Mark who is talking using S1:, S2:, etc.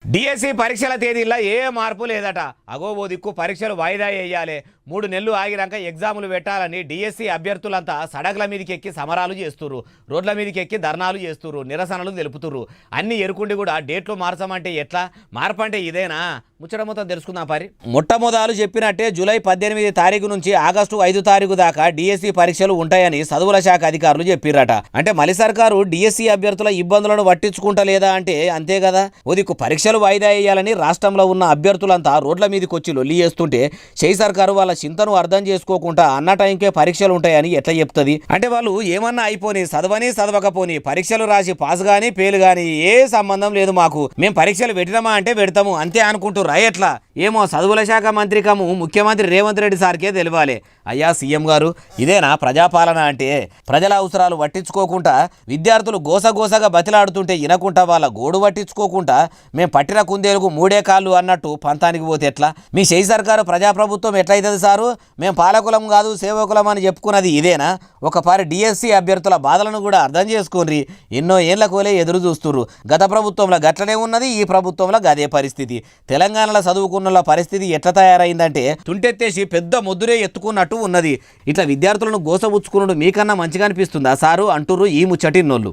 S1: DSC పరీక్షల తేదీల్లో ఏ మార్పు లేదట. అగో ఓ దిక్కు పరీక్షలు వాయిదా వేయాలి, 3 నెలలు ఆగినాక ఎగ్జాములు పెట్టాలని డిఎస్సి అభ్యర్థులంతా సడకుల మీదకి ఎక్కి సమరాలు చేస్తుర్రు, రోడ్ల మీదకి ఎక్కి ధర్నాలు చేస్తుర్రు, నిరసనలు తెలుపుతుర్రు. అన్ని ఎరుకుండి కూడా డేట్లు మార్చమంటే ఎట్లా? మార్పు అంటే ఇదేనా? ముచ్చట మొత్తం తెలుసుకుందాం పరి. మొట్టమొదలు చెప్పినట్టే జూలై 18 తారీఖు నుంచి ఆగస్టు 5 తారీఖు దాకా డిఎస్సి పరీక్షలు ఉంటాయని చదువుల శాఖ అధికారులు చెప్పిరట. అంటే మలి సర్కారు డిఎస్సి అభ్యర్థుల ఇబ్బందులను పట్టించుకుంటలేదా అంటే అంతే కదా. ఓ దిక్కు పరీక్షలు వాయిదా వేయాలని రాష్ట్రంలో ఉన్న అభ్యర్థులంతా రోడ్ల మీదకి వచ్చి లొల్లి చేస్తుంటే చేయి సర్కారు వాళ్ళ చింతను అర్థం చేసుకోకుండా అన్న టైంకే పరీక్షలు ఉంటాయని ఎట్లా చెప్తుంది? అంటే వాళ్ళు ఏమన్నా అయిపోని చదవని చదవకపోని పరీక్షలు రాసి పాస్ గానీ ఫెయిల్ గానీ ఏ సంబంధం లేదు మాకు, మేము పరీక్షలు పెట్టినామా అంటే పెడతాము అంతే అనుకుంటున్నారు. ఎట్లా ఏమో చదువుల శాఖ మంత్రికము ముఖ్యమంత్రి రేవంత్ రెడ్డి సార్కే తెలియాలి. అయ్యా సీఎం గారు, ఇదేనా ప్రజాపాలన అంటే? ప్రజల అవసరాలు పట్టించుకోకుండా విద్యార్థులు గోసగోసగా బతిలాడుతుంటే వినకుండా వాళ్ళ గోడు పట్టించుకోకుండా మేము పట్టిన కుందేలుకు 3 కాళ్ళు అన్నట్టు పంతానికి పోతే ఎట్లా? మీ చేయి సర్కారు ప్రజాప్రభుత్వం ఎట్లయితుంది సారు? మేము పాలకులం కాదు సేవకులం అని చెప్పుకున్నది ఇదేనా? ఒకపారి డిఎస్సి అభ్యర్థుల బాధలను కూడా అర్థం చేసుకోండి. ఎన్నో ఏళ్ల కోలే ఎదురు చూస్తుర్రు. గత ప్రభుత్వంలో గట్లనే ఉన్నది, ఈ ప్రభుత్వంలో గదే పరిస్థితి. తెలంగాణలో చదువుకున్న పరిస్థితి ఎట్లా తయారైందంటే తుంటెత్తేసి పెద్ద ముద్దురే ఎత్తుకున్నట్టు ఉన్నది. ఇట్లా విద్యార్థులను గోసబుచ్చుకున్నాడు మీకన్నా మంచిగా అనిపిస్తుందా సారు అంటుర్రు ఈ ముచ్చటిన్నోళ్ళు.